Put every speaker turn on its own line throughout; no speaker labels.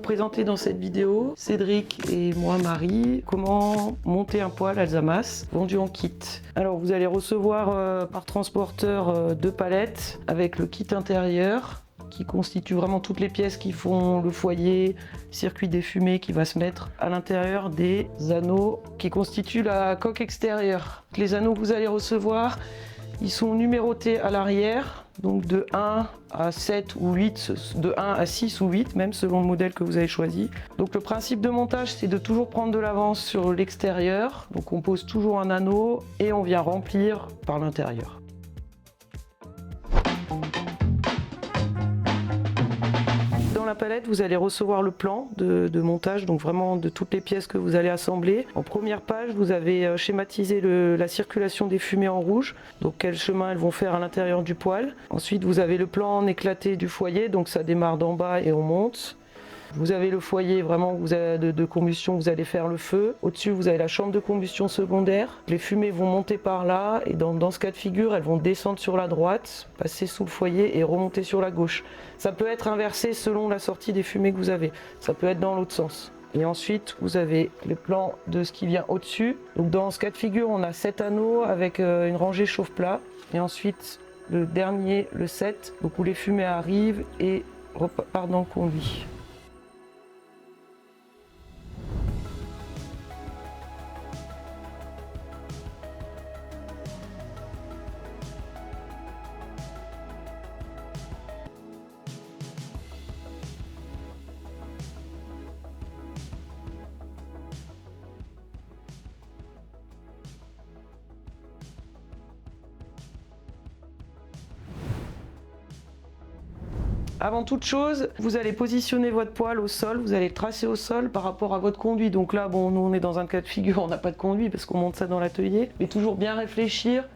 présenter dans cette vidéo, Cédric et moi Marie, comment monter un poêle Alsamas vendu en kit. Alors vous allez recevoir par transporteur 2 palettes avec le kit intérieur qui constitue vraiment toutes les pièces qui font le foyer, circuit des fumées qui va se mettre à l'intérieur des anneaux qui constituent la coque extérieure. Les anneaux que vous allez recevoir, ils sont numérotés à l'arrière, donc de 1 à 7 ou 8, de 1 à 6 ou 8, même selon le modèle que vous avez choisi. Donc le principe de montage, c'est de toujours prendre de l'avance sur l'extérieur. Donc on pose toujours un anneau et on vient remplir par l'intérieur. Dans la palette, vous allez recevoir le plan de montage, donc vraiment de toutes les pièces que vous allez assembler. En première page, vous avez schématisé la circulation des fumées en rouge, donc quel chemin elles vont faire à l'intérieur du poêle. Ensuite, vous avez le plan en éclaté du foyer, donc ça démarre d'en bas et on monte. Vous avez le foyer vraiment de combustion, vous allez faire le feu. Au-dessus, vous avez la chambre de combustion secondaire. Les fumées vont monter par là et dans ce cas de figure, elles vont descendre sur la droite, passer sous le foyer et remonter sur la gauche. Ça peut être inversé selon la sortie des fumées que vous avez. Ça peut être dans l'autre sens. Et ensuite, vous avez le plan de ce qui vient au-dessus. Donc dans ce cas de figure, on a 7 anneaux avec une rangée chauffe-plat. Et ensuite, le dernier, le 7, donc où les fumées arrivent et repartent dans le conduit. Avant toute chose, vous allez positionner votre poêle au sol, vous allez le tracer au sol par rapport à votre conduit. Donc là, bon, nous on est dans un cas de figure, on n'a pas de conduit parce qu'on monte ça dans l'atelier. Mais toujours bien réfléchir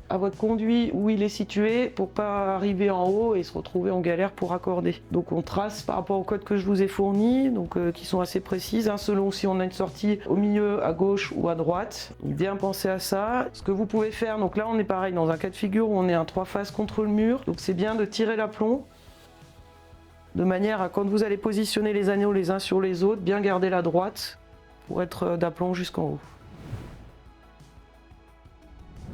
à votre conduit, où il est situé, pour pas arriver en haut et se retrouver en galère pour raccorder. Donc on trace par rapport au code que je vous ai fourni, donc qui sont assez précises, hein, selon si on a une sortie au milieu, à gauche ou à droite. Bien penser à ça. Ce que vous pouvez faire, donc là on est pareil dans un cas de figure où on est un 3 faces contre le mur. Donc c'est bien de tirer l'aplomb, de manière à, quand vous allez positionner les anneaux les uns sur les autres, bien garder la droite pour être d'aplomb jusqu'en haut.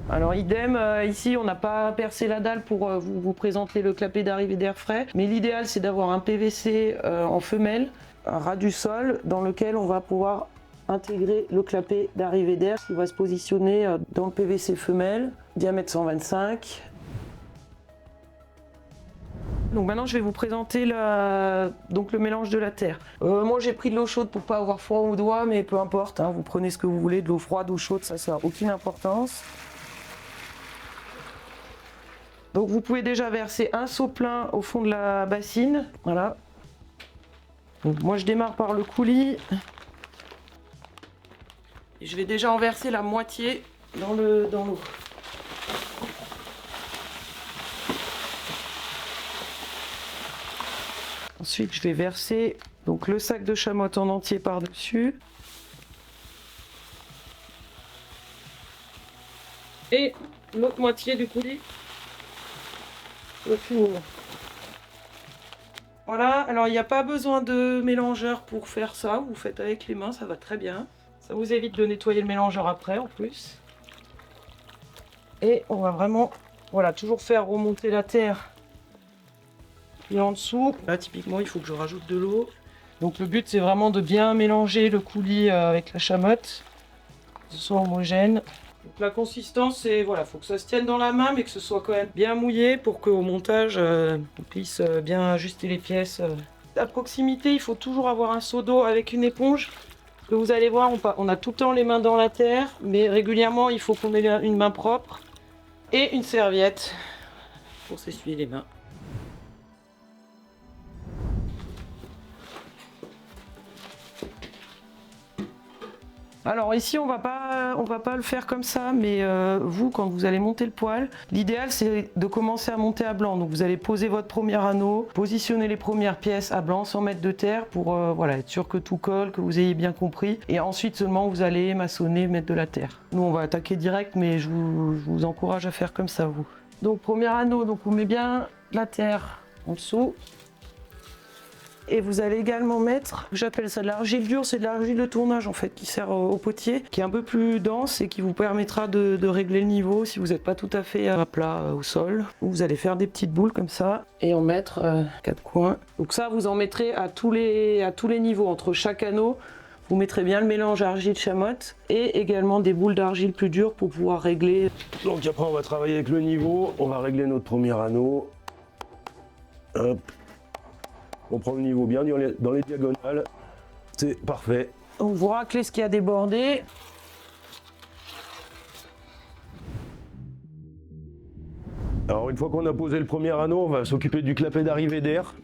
Alors idem, ici on n'a pas percé la dalle pour vous présenter le clapet d'arrivée d'air frais, mais l'idéal c'est d'avoir un PVC en femelle, un ras du sol, dans lequel on va pouvoir intégrer le clapet d'arrivée d'air qui va se positionner dans le PVC femelle, diamètre 125. Donc maintenant je vais vous présenter le mélange de la terre. Moi j'ai pris de l'eau chaude pour pas avoir froid aux doigts, mais peu importe, hein, vous prenez ce que vous voulez, de l'eau froide ou chaude, ça n'a aucune importance. Donc vous pouvez déjà verser un seau plein au fond de la bassine, voilà. Donc moi je démarre par le coulis. Et je vais déjà en verser la moitié dans l'eau. Ensuite, je vais verser donc le sac de chamotte en entier par-dessus. Et l'autre moitié du coulis. Le finir. Voilà, alors il n'y a pas besoin de mélangeur pour faire ça. Vous faites avec les mains, ça va très bien. Ça vous évite de nettoyer le mélangeur après en plus. Et on va vraiment, voilà, toujours faire remonter la terre. Et en dessous, là typiquement il faut que je rajoute de l'eau. Donc le but c'est vraiment de bien mélanger le coulis avec la chamotte, que ce soit homogène. Donc la consistance c'est, voilà, faut que ça se tienne dans la main mais que ce soit quand même bien mouillé pour qu'au montage on puisse bien ajuster les pièces. À proximité il faut toujours avoir un seau d'eau avec une éponge. Que vous allez voir, on a tout le temps les mains dans la terre, mais régulièrement il faut qu'on ait une main propre et une serviette pour s'essuyer les mains. Alors ici on va pas le faire comme ça, mais vous quand vous allez monter le poêle, l'idéal c'est de commencer à monter à blanc. Donc vous allez poser votre premier anneau, positionner les premières pièces à blanc sans mettre de terre pour voilà, être sûr que tout colle, que vous ayez bien compris. Et ensuite seulement vous allez maçonner, mettre de la terre. Nous on va attaquer direct, mais je vous encourage à faire comme ça vous. Donc premier anneau, donc on met bien la terre en dessous. Et vous allez également mettre, j'appelle ça de l'argile dure, c'est de l'argile de tournage en fait qui sert au potier, qui est un peu plus dense et qui vous permettra de régler le niveau si vous n'êtes pas tout à fait à plat au sol. Vous allez faire des petites boules comme ça et en mettre 4 coins. Donc ça vous en mettrez à tous les niveaux, entre chaque anneau. Vous mettrez bien le mélange argile-chamotte et également des boules d'argile plus dures pour pouvoir régler.
Donc après on va travailler avec le niveau, on va régler notre premier anneau. Hop. On prend le niveau bien dans les diagonales, c'est parfait.
Donc vous raclez ce qui a débordé.
Alors une fois qu'on a posé le premier anneau, on va s'occuper du clapet d'arrivée d'air.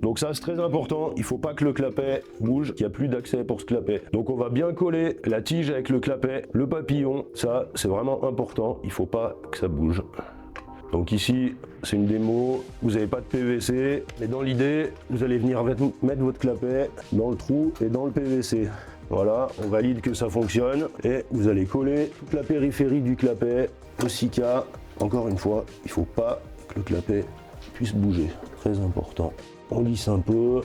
Donc ça c'est très important, il ne faut pas que le clapet bouge, qu'il n'y a plus d'accès pour ce clapet. Donc on va bien coller la tige avec le clapet, le papillon, ça c'est vraiment important, il ne faut pas que ça bouge. Donc ici c'est une démo, vous n'avez pas de PVC, mais dans l'idée vous allez venir mettre votre clapet dans le trou et dans le PVC. Voilà, on valide que ça fonctionne et vous allez coller toute la périphérie du clapet au Sika. Encore une fois, il ne faut pas que le clapet puisse bouger, très important. On lisse un peu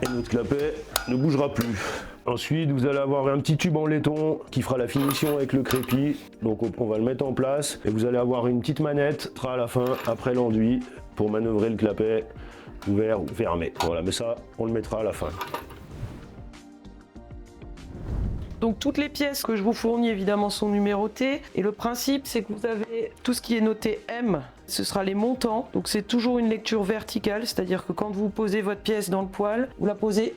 et notre clapet ne bougera plus. Ensuite, vous allez avoir un petit tube en laiton qui fera la finition avec le crépi. Donc on va le mettre en place et vous allez avoir une petite manette à la fin, après l'enduit, pour manœuvrer le clapet ouvert ou fermé. Voilà, mais ça, on le mettra à la fin.
Donc toutes les pièces que je vous fournis évidemment sont numérotées et le principe c'est que vous avez tout ce qui est noté M, ce sera les montants, donc c'est toujours une lecture verticale, c'est-à-dire que quand vous posez votre pièce dans le poêle, vous la posez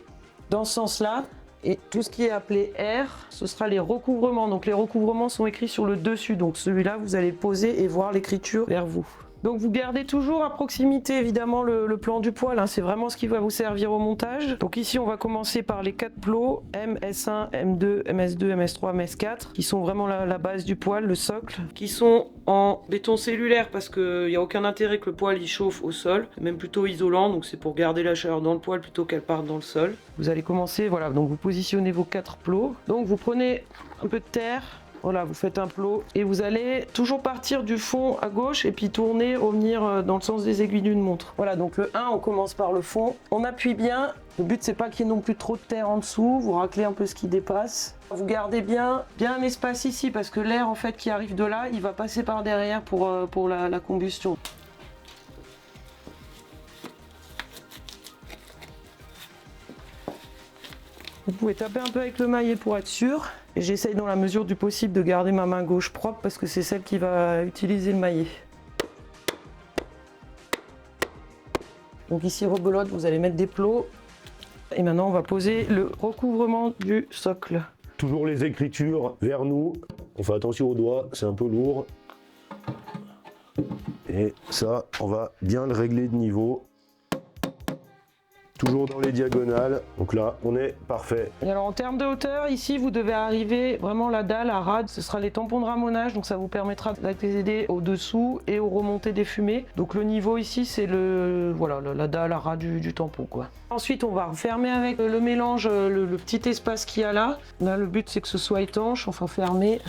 dans ce sens-là et tout ce qui est appelé R, ce sera les recouvrements, donc les recouvrements sont écrits sur le dessus, donc celui-là vous allez le poser et voir l'écriture vers vous. Donc vous gardez toujours à proximité évidemment le plan du poêle, hein, c'est vraiment ce qui va vous servir au montage. Donc ici on va commencer par les 4 plots M, S1, M2, MS2, MS3, MS4 qui sont vraiment la base du poêle, le socle, qui sont en béton cellulaire parce qu'il n'y a aucun intérêt que le poêle il chauffe au sol, même plutôt isolant, donc c'est pour garder la chaleur dans le poêle plutôt qu'elle parte dans le sol. Vous allez commencer, voilà, donc vous positionnez vos 4 plots, donc vous prenez un peu de terre. Voilà, vous faites un plot et vous allez toujours partir du fond à gauche et puis tourner, revenir dans le sens des aiguilles d'une montre. Voilà, donc le 1, on commence par le fond. On appuie bien. Le but, c'est pas qu'il y ait non plus trop de terre en dessous. Vous raclez un peu ce qui dépasse. Vous gardez bien un espace ici parce que l'air en fait qui arrive de là, il va passer par derrière pour la combustion. Vous pouvez taper un peu avec le maillet pour être sûr. Et j'essaye dans la mesure du possible de garder ma main gauche propre parce que c'est celle qui va utiliser le maillet. Donc ici, rebelote, vous allez mettre des plots. Et maintenant, on va poser le recouvrement du socle.
Toujours les écritures vers nous. On fait attention aux doigts, c'est un peu lourd. Et ça, on va bien le régler de niveau. Toujours dans les diagonales, donc là on est parfait.
Et alors en termes de hauteur, ici vous devez arriver vraiment la dalle à rade, ce sera les tampons de ramonage, donc ça vous permettra d'accéder au dessous et aux remontées des fumées. Donc le niveau ici c'est la dalle à rade du tampon quoi. Ensuite on va refermer avec le mélange, le petit espace qu'il y a là. Là le but c'est que ce soit étanche, enfin fermé.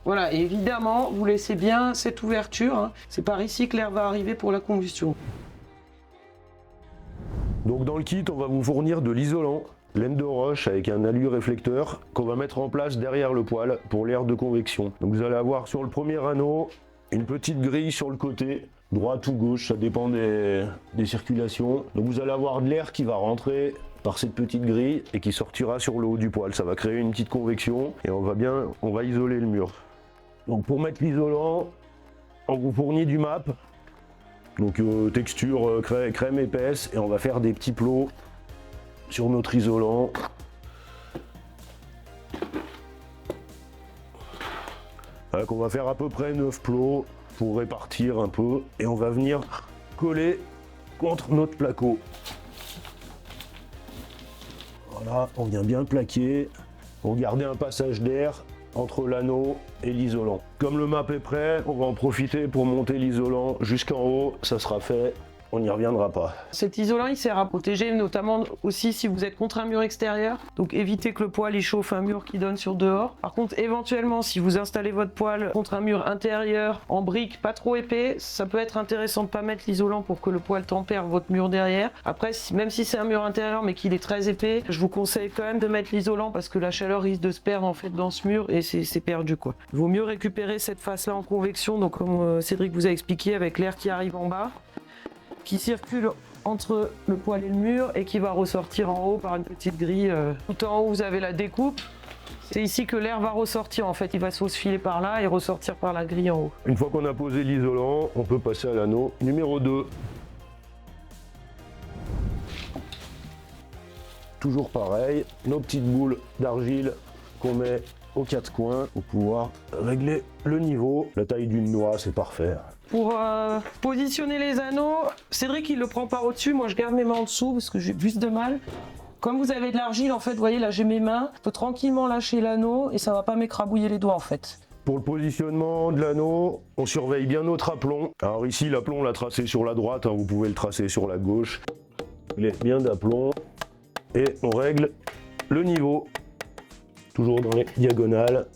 Voilà, et évidemment, vous laissez bien cette ouverture, hein. C'est par ici que l'air va arriver pour la combustion.
Donc dans le kit, on va vous fournir de l'isolant, laine de roche avec un alu réflecteur qu'on va mettre en place derrière le poêle pour l'air de convection. Donc vous allez avoir sur le premier anneau une petite grille sur le côté, droite ou gauche, ça dépend des circulations. Donc vous allez avoir de l'air qui va rentrer par cette petite grille et qui sortira sur le haut du poêle. Ça va créer une petite convection et on va isoler le mur. Donc pour mettre l'isolant, on vous fournit du MAP, donc texture crème épaisse, et on va faire des petits plots sur notre isolant. Voilà, qu'on va faire à peu près 9 plots pour répartir un peu, et on va venir coller contre notre placo. Voilà, on vient bien plaquer pour garder un passage d'air entre l'anneau et l'isolant. Comme le MAP est prêt, on va en profiter pour monter l'isolant jusqu'en haut, ça sera fait on n'y reviendra pas.
Cet isolant il sert à protéger notamment aussi si vous êtes contre un mur extérieur, donc évitez que le poêle il chauffe un mur qui donne sur dehors. Par contre éventuellement si vous installez votre poêle contre un mur intérieur en briques pas trop épais, ça peut être intéressant de pas mettre l'isolant pour que le poêle tempère votre mur derrière. Après même si c'est un mur intérieur mais qu'il est très épais, je vous conseille quand même de mettre l'isolant parce que la chaleur risque de se perdre en fait dans ce mur et c'est perdu quoi. Il vaut mieux récupérer cette face là en convection, donc comme Cédric vous a expliqué, avec l'air qui arrive en bas, qui circule entre le poêle et le mur et qui va ressortir en haut par une petite grille. Tout en haut vous avez la découpe. C'est ici que l'air va ressortir en fait, il va se filer par là et ressortir par la grille en haut.
Une fois qu'on a posé l'isolant, on peut passer à l'anneau numéro 2. Toujours pareil, nos petites boules d'argile qu'on met aux 4 coins pour pouvoir régler le niveau. La taille d'une noix, c'est parfait.
Pour positionner les anneaux, Cédric il le prend par au-dessus, moi je garde mes mains en dessous parce que j'ai plus de mal. Comme vous avez de l'argile en fait, vous voyez là j'ai mes mains, je peux tranquillement lâcher l'anneau et ça va pas m'écrabouiller les doigts en fait.
Pour le positionnement de l'anneau, on surveille bien notre aplomb. Alors ici l'aplomb on l'a tracé sur la droite, hein, vous pouvez le tracer sur la gauche. Il est bien d'aplomb et on règle le niveau, toujours dans les diagonales.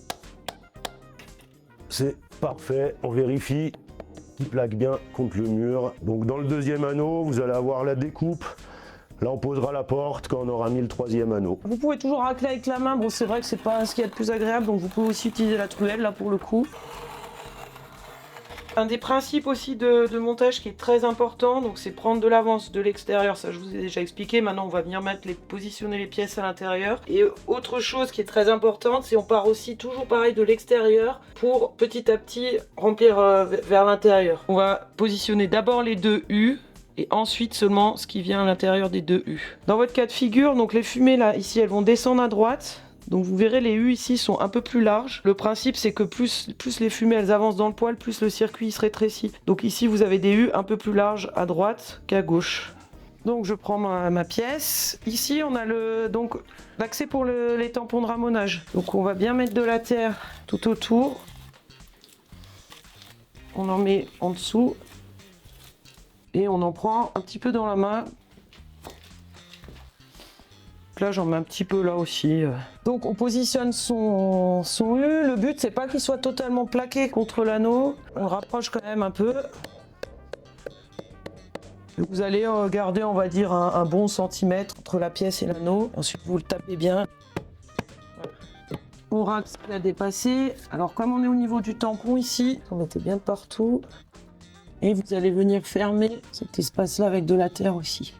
C'est parfait, on vérifie qu'il plaque bien contre le mur. Donc dans le deuxième anneau, vous allez avoir la découpe. Là, on posera la porte quand on aura mis le troisième anneau.
Vous pouvez toujours racler avec la main. Bon, c'est vrai que c'est pas ce qu'il y a de plus agréable, donc vous pouvez aussi utiliser la truelle là pour le coup. Un des principes aussi de montage qui est très important, donc c'est prendre de l'avance de l'extérieur, ça je vous ai déjà expliqué. Maintenant on va venir positionner les pièces à l'intérieur. Et autre chose qui est très importante, c'est on part aussi toujours pareil de l'extérieur pour petit à petit remplir vers l'intérieur. On va positionner d'abord les deux U et ensuite seulement ce qui vient à l'intérieur des deux U. Dans votre cas de figure, donc les fumées là, ici elles vont descendre à droite. Donc vous verrez les U ici sont un peu plus larges. Le principe c'est que plus les fumées elles avancent dans le poêle, plus le circuit se rétrécit. Donc ici vous avez des U un peu plus larges à droite qu'à gauche. Donc je prends ma pièce. Ici on a l'accès pour les tampons de ramonage. Donc on va bien mettre de la terre tout autour. On en met en dessous. Et on en prend un petit peu dans la main. Là j'en mets un petit peu là aussi. Donc on positionne son U. Le but c'est pas qu'il soit totalement plaqué contre l'anneau. On le rapproche quand même un peu. Vous allez garder on va dire un bon centimètre entre la pièce et l'anneau. Ensuite vous le tapez bien. Voilà. On rate ce qu'il a dépassé. Alors comme on est au niveau du tampon ici, on mettait bien partout. Et vous allez venir fermer cet espace là avec de la terre aussi.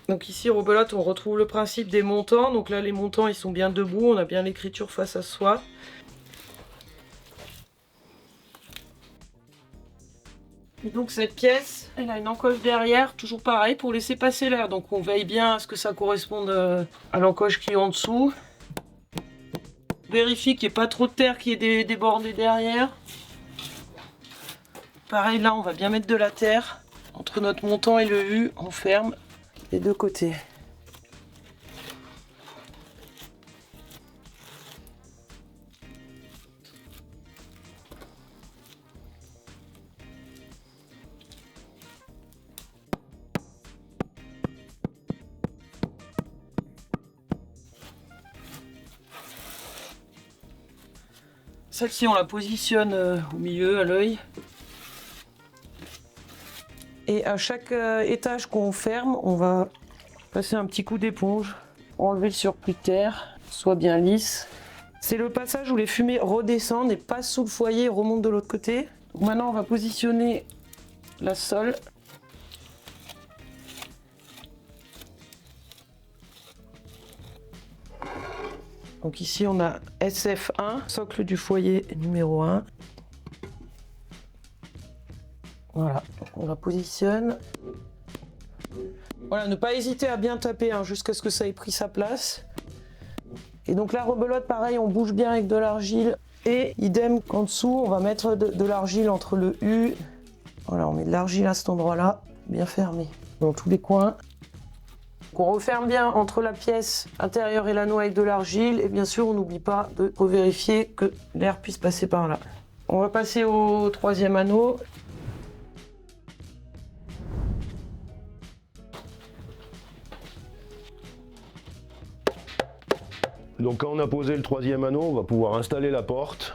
Donc ici, rebelote, on retrouve le principe des montants. Donc là, les montants, ils sont bien debout. On a bien l'écriture face à soi. Et donc cette pièce, elle a une encoche derrière, toujours pareil, pour laisser passer l'air. Donc on veille bien à ce que ça corresponde à l'encoche qui est en dessous. Vérifie qu'il n'y ait pas trop de terre qui est débordée derrière. Pareil, là, on va bien mettre de la terre. Entre notre montant et le U, on ferme les deux côtés. Celle-ci, on la positionne au milieu, à l'œil. Et à chaque étage qu'on ferme, on va passer un petit coup d'éponge, enlever le surplus de terre, soit bien lisse. C'est le passage où les fumées redescendent et passent sous le foyer et remontent de l'autre côté. Donc maintenant, on va positionner la sole. Donc ici, on a SF1, socle du foyer numéro 1. Voilà, donc on la positionne. Voilà, ne pas hésiter à bien taper jusqu'à ce que ça ait pris sa place. Et donc la rebelote, pareil, on bouge bien avec de l'argile. Et idem qu'en dessous, on va mettre de l'argile entre le U Voilà, on met de l'argile à cet endroit-là, bien fermé, dans tous les coins. Donc on referme bien entre la pièce intérieure et l'anneau avec de l'argile. Et bien sûr, on n'oublie pas de revérifier que l'air puisse passer par là. On va passer au troisième anneau.
Donc quand on a posé le troisième anneau, on va pouvoir installer la porte.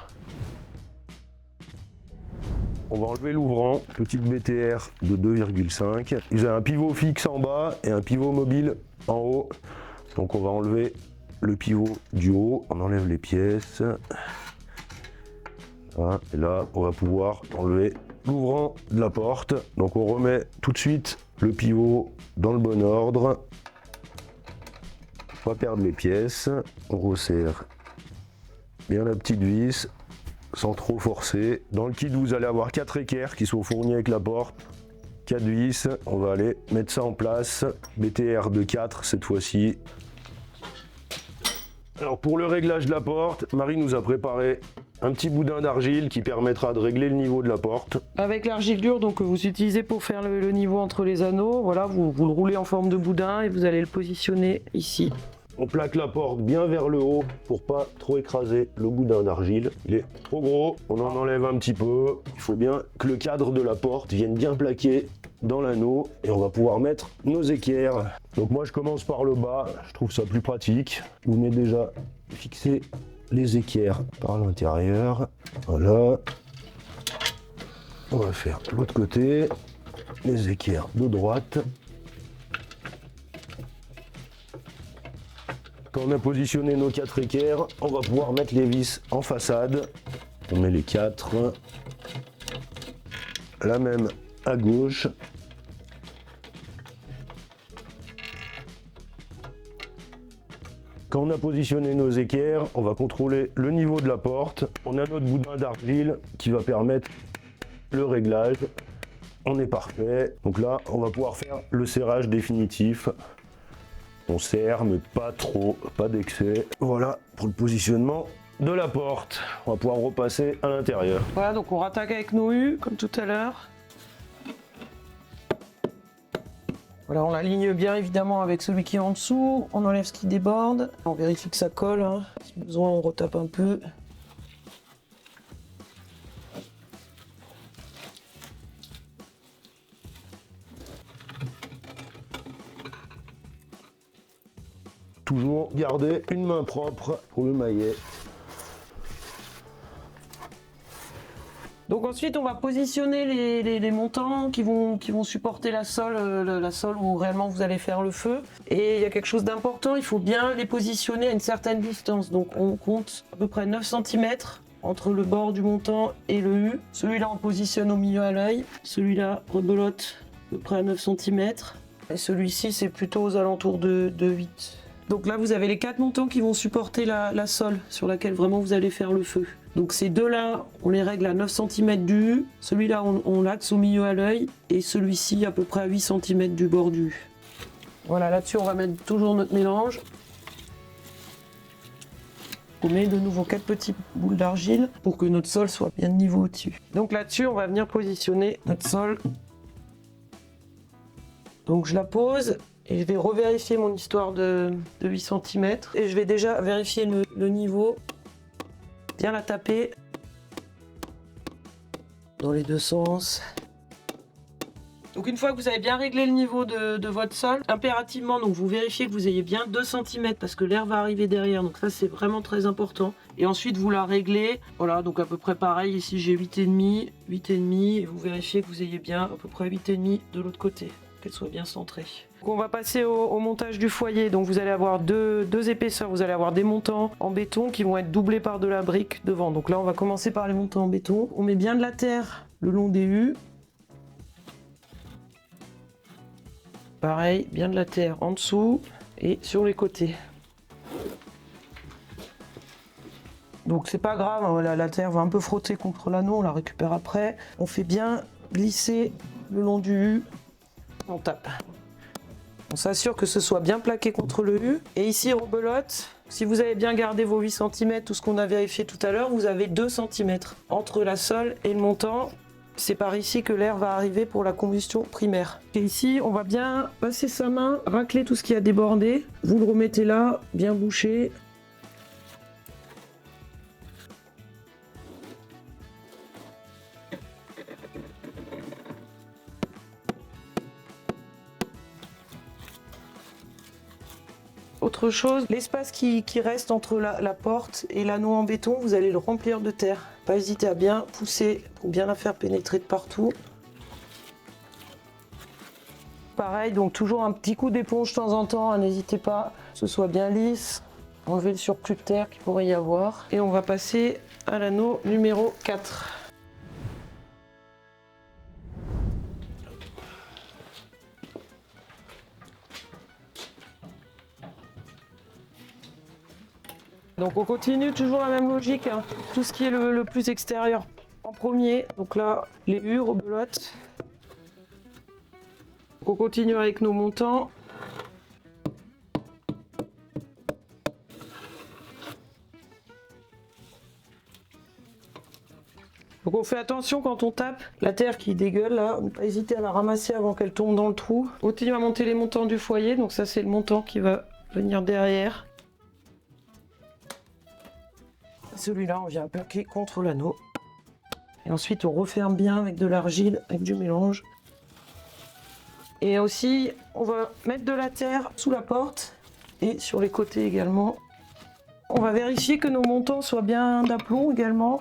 On va enlever l'ouvrant, petite BTR de 2,5. Vous avez un pivot fixe en bas et un pivot mobile en haut. Donc on va enlever le pivot du haut, on enlève les pièces. Voilà. Et là, on va pouvoir enlever l'ouvrant de la porte. Donc on remet tout de suite le pivot dans le bon ordre. Pas perdre les pièces. On resserre bien la petite vis sans trop forcer. Dans le kit, vous allez avoir 4 équerres qui sont fournis avec la porte. 4 vis, on va aller mettre ça en place. BTR de 4 cette fois-ci. Alors pour le réglage de la porte, Marie nous a préparé un petit boudin d'argile qui permettra de régler le niveau de la porte.
Avec l'argile dure donc, que vous utilisez pour faire le niveau entre les anneaux, voilà, vous le roulez en forme de boudin et vous allez le positionner ici.
On plaque la porte bien vers le haut pour pas trop écraser le boudin d'argile. Il est trop gros, on en enlève un petit peu. Il faut bien que le cadre de la porte vienne bien plaquer dans l'anneau et on va pouvoir mettre nos équerres. Donc moi je commence par le bas, je trouve ça plus pratique. Vous venez déjà fixer les équerres par l'intérieur. Voilà. On va faire l'autre côté, les équerres de droite. Quand on a positionné nos 4 équerres, on va pouvoir mettre les vis en façade. On met les 4. La même à gauche. Quand on a positionné nos équerres, on va contrôler le niveau de la porte. On a notre boudin d'argile qui va permettre le réglage. On est parfait. Donc là, on va pouvoir faire le serrage définitif. On serre, mais pas trop, pas d'excès. Voilà pour le positionnement de la porte. On va pouvoir repasser à l'intérieur.
Voilà, donc on rattaque avec nos U, comme tout à l'heure. Voilà, on l'aligne bien évidemment avec celui qui est en dessous. On enlève ce qui déborde. On vérifie que ça colle. Hein. Si besoin, on retape un peu.
Toujours garder une main propre pour le maillet.
Donc ensuite, on va positionner les montants qui vont supporter la sole où réellement vous allez faire le feu. Et il y a quelque chose d'important, il faut bien les positionner à une certaine distance. Donc on compte à peu près 9 cm entre le bord du montant et le U. Celui-là, on positionne au milieu à l'œil. Celui-là, rebelote à peu près à 9 cm. Et celui-ci, c'est plutôt aux alentours de 8. Donc là, vous avez les 4 montants qui vont supporter la sole sur laquelle vraiment vous allez faire le feu. Donc ces deux-là, on les règle à 9 cm du U. Celui-là, on l'axe au milieu à l'œil. Et celui-ci, à peu près à 8 cm du bord du U. Voilà, là-dessus, on va mettre toujours notre mélange. On met de nouveau 4 petites boules d'argile pour que notre sol soit bien de niveau au-dessus. Donc là-dessus, on va venir positionner notre sol. Donc je la pose. Et je vais revérifier mon histoire de 8 cm. Et je vais déjà vérifier le niveau. Bien la taper. Dans les deux sens. Donc une fois que vous avez bien réglé le niveau de votre sol, impérativement, donc vous vérifiez que vous ayez bien 2 cm parce que l'air va arriver derrière. Donc ça, c'est vraiment très important. Et ensuite, vous la réglez. Voilà, donc à peu près pareil. Ici, j'ai 8,5. 8,5. Et vous vérifiez que vous ayez bien à peu près 8,5 de l'autre côté. Qu'elle soit bien centrée. Donc on va passer au montage du foyer. Donc vous allez avoir deux épaisseurs. Vous allez avoir des montants en béton qui vont être doublés par de la brique devant. Donc là, on va commencer par les montants en béton. On met bien de la terre le long des U. Pareil, bien de la terre en dessous et sur les côtés. Donc c'est pas grave, hein, la terre va un peu frotter contre l'anneau, on la récupère après. On fait bien glisser le long du U. On tape. On s'assure que ce soit bien plaqué contre le U. Et ici, rebelote. Si vous avez bien gardé vos 8 cm, tout ce qu'on a vérifié tout à l'heure, vous avez 2 cm entre la sole et le montant. C'est par ici que l'air va arriver pour la combustion primaire. Et ici, on va bien passer sa main, racler tout ce qui a débordé. Vous le remettez là, bien bouché. Autre chose, l'espace qui reste entre la porte et l'anneau en béton, vous allez le remplir de terre. Pas hésiter à bien pousser pour bien la faire pénétrer de partout. Pareil, donc toujours un petit coup d'éponge de temps en temps, hein, n'hésitez pas, que ce soit bien lisse. Enlever le surplus de terre qu'il pourrait y avoir. Et on va passer à l'anneau numéro 4. Donc on continue toujours la même logique, hein. Tout ce qui est le plus extérieur en premier. Donc là, les U, rebelote. On continue avec nos montants. Donc on fait attention quand on tape la terre qui dégueule là, ne pas hésiter à la ramasser avant qu'elle tombe dans le trou. On continue à monter les montants du foyer, donc ça c'est le montant qui va venir derrière. Celui-là, on vient plaquer contre l'anneau. Et ensuite, on referme bien avec de l'argile, avec du mélange. Et aussi, on va mettre de la terre sous la porte et sur les côtés également. On va vérifier que nos montants soient bien d'aplomb également.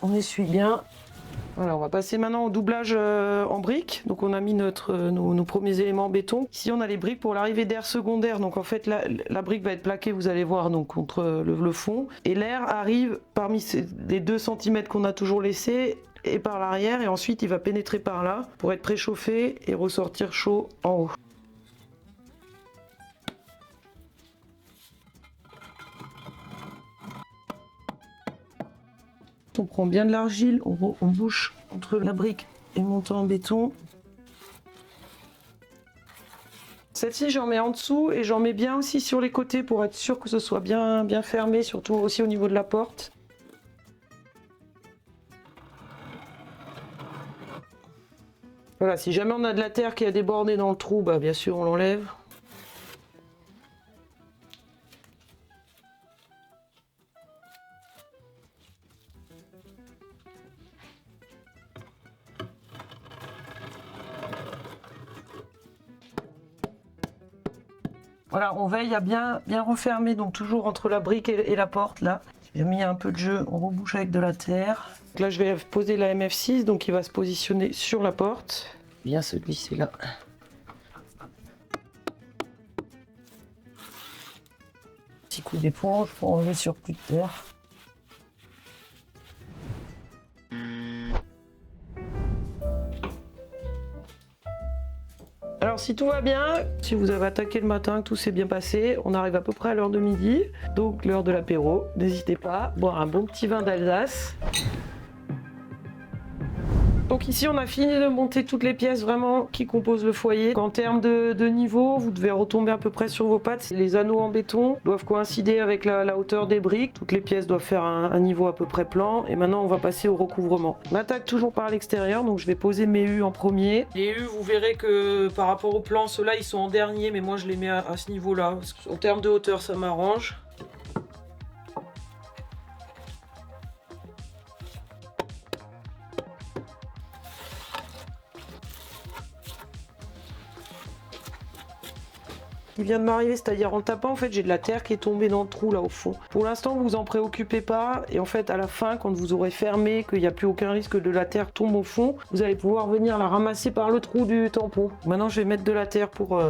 On essuie bien. Voilà, on va passer maintenant au doublage en briques. Donc on a mis nos premiers éléments en béton. Ici on a les briques pour l'arrivée d'air secondaire. Donc en fait la brique va être plaquée, vous allez voir, donc contre le fond. Et l'air arrive parmi les 2 cm qu'on a toujours laissés et par l'arrière. Et ensuite il va pénétrer par là pour être préchauffé et ressortir chaud en haut. On prend bien de l'argile, on bouche entre la brique et le montant en béton. Celle-ci, j'en mets en dessous et j'en mets bien aussi sur les côtés pour être sûr que ce soit bien fermé, surtout aussi au niveau de la porte. Voilà, si jamais on a de la terre qui a débordé dans le trou, bah bien sûr on l'enlève. Voilà, on veille à bien refermer, donc toujours entre la brique et la porte là. J'ai mis un peu de jeu, on rebouche avec de la terre. Donc là je vais poser la MF6, donc il va se positionner sur la porte. Bien celui-ci là. Petit coup d'éponge pour enlever le surplus de terre. Alors si tout va bien, si vous avez attaqué le matin, que tout s'est bien passé, on arrive à peu près à l'heure de midi, donc l'heure de l'apéro. N'hésitez pas à boire un bon petit vin d'Alsace. Donc ici on a fini de monter toutes les pièces vraiment qui composent le foyer. En termes de niveau, vous devez retomber à peu près sur vos pattes. Les anneaux en béton doivent coïncider avec la hauteur des briques. Toutes les pièces doivent faire un niveau à peu près plan. Et maintenant on va passer au recouvrement. On attaque toujours par l'extérieur, donc je vais poser mes U en premier. Les U, vous verrez que par rapport au plan, ceux-là ils sont en dernier, mais moi je les mets à ce niveau-là. En termes de hauteur, ça m'arrange. Qui vient de m'arriver, c'est-à-dire en tapant, en fait, j'ai de la terre qui est tombée dans le trou là au fond. Pour l'instant, vous en préoccupez pas, et en fait, à la fin, quand vous aurez fermé, qu'il n'y a plus aucun risque que de la terre tombe au fond, vous allez pouvoir venir la ramasser par le trou du tampon. Maintenant, je vais mettre de la terre pour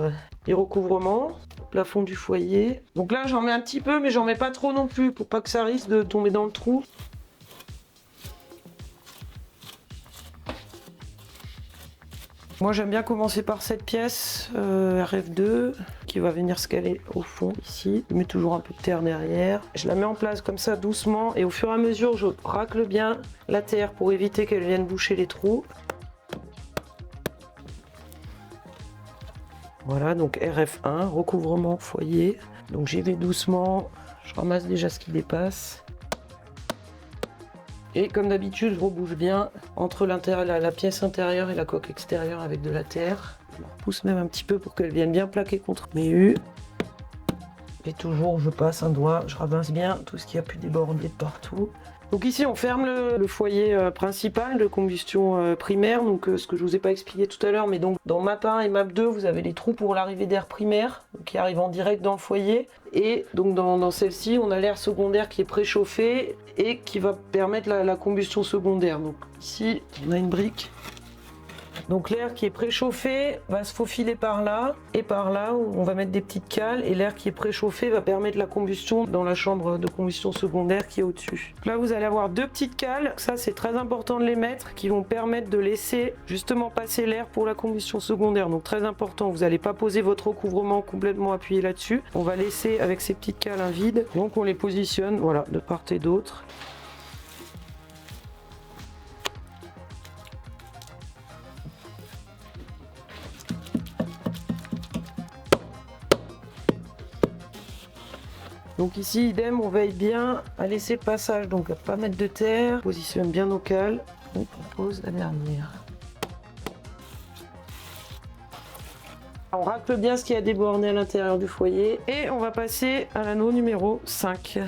les recouvrements, plafond du foyer. Donc là, j'en mets un petit peu, mais j'en mets pas trop non plus, pour pas que ça risque de tomber dans le trou. Moi j'aime bien commencer par cette pièce RF2 qui va venir se caler au fond ici. Je mets toujours un peu de terre derrière. Je la mets en place comme ça doucement et au fur et à mesure je racle bien la terre pour éviter qu'elle vienne boucher les trous. Voilà, donc RF1, recouvrement foyer. Donc j'y vais doucement, je ramasse déjà ce qui dépasse. Et comme d'habitude, je rebouche bien entre la pièce intérieure et la coque extérieure avec de la terre. Je repousse même un petit peu pour qu'elle vienne bien plaquer contre mes U. Et toujours, je passe un doigt, je ramasse bien tout ce qui a pu déborder de partout. Donc ici, on ferme le foyer principal de combustion primaire, donc ce que je vous ai pas expliqué tout à l'heure, mais donc dans MAP 1 et MAP 2, vous avez les trous pour l'arrivée d'air primaire, qui arrive en direct dans le foyer, et donc dans celle-ci, on a l'air secondaire qui est préchauffé et qui va permettre la combustion secondaire. Donc ici, on a une brique. Donc l'air qui est préchauffé va se faufiler par là et par là où on va mettre des petites cales, et l'air qui est préchauffé va permettre la combustion dans la chambre de combustion secondaire qui est au-dessus. Là vous allez avoir deux petites cales, ça c'est très important de les mettre, qui vont permettre de laisser justement passer l'air pour la combustion secondaire. Donc très important, vous n'allez pas poser votre recouvrement complètement appuyé là-dessus, on va laisser avec ces petites cales un vide, donc on les positionne voilà, de part et d'autre. Donc ici, idem, on veille bien à laisser le passage, donc à ne pas mettre de terre, on positionne bien nos cales, et on pose la dernière. On racle bien ce qui a débordé à l'intérieur du foyer, et on va passer à l'anneau numéro 5.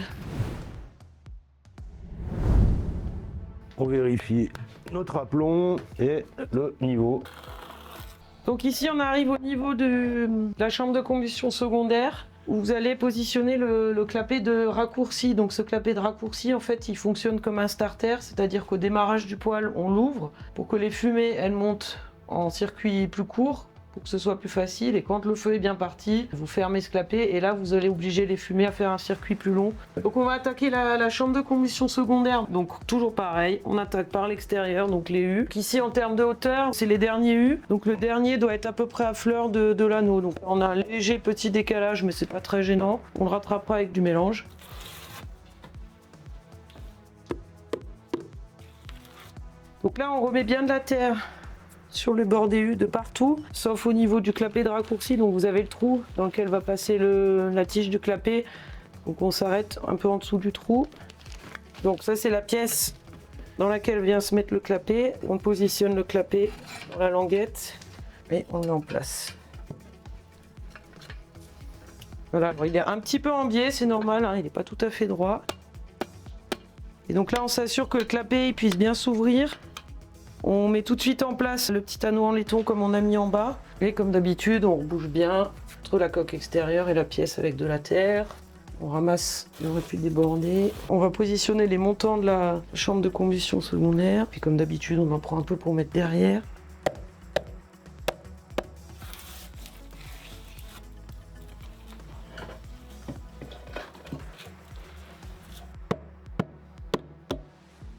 On vérifie notre aplomb et le niveau.
Donc ici, on arrive au niveau de la chambre de combustion secondaire, où vous allez positionner le clapet de raccourci. Donc ce clapet de raccourci, en fait, il fonctionne comme un starter, c'est-à-dire qu'au démarrage du poêle, on l'ouvre pour que les fumées, elles montent en circuit plus court, pour que ce soit plus facile. Et quand le feu est bien parti, vous fermez ce clapet et là, vous allez obliger les fumées à faire un circuit plus long. Donc on va attaquer la chambre de combustion secondaire. Donc toujours pareil, on attaque par l'extérieur, donc les U. Ici, en termes de hauteur, c'est les derniers U. Donc le dernier doit être à peu près à fleur de l'anneau. Donc on a un léger petit décalage, mais c'est pas très gênant. On le rattrapera avec du mélange. Donc là, on remet bien de la terre sur le bord des U de partout, sauf au niveau du clapet de raccourci. Donc vous avez le trou dans lequel va passer la tige du clapet. Donc on s'arrête un peu en dessous du trou. Donc ça, c'est la pièce dans laquelle vient se mettre le clapet. On positionne le clapet dans la languette et on le met en place. Voilà, alors, il est un petit peu en biais, c'est normal, hein, il n'est pas tout à fait droit. Et donc là, on s'assure que le clapet il puisse bien s'ouvrir. On met tout de suite en place le petit anneau en laiton comme on a mis en bas. Et comme d'habitude, on rebouche bien entre la coque extérieure et la pièce avec de la terre. On ramasse ce qui aurait pu déborder. On va positionner les montants de la chambre de combustion secondaire. Puis comme d'habitude, on en prend un peu pour mettre derrière.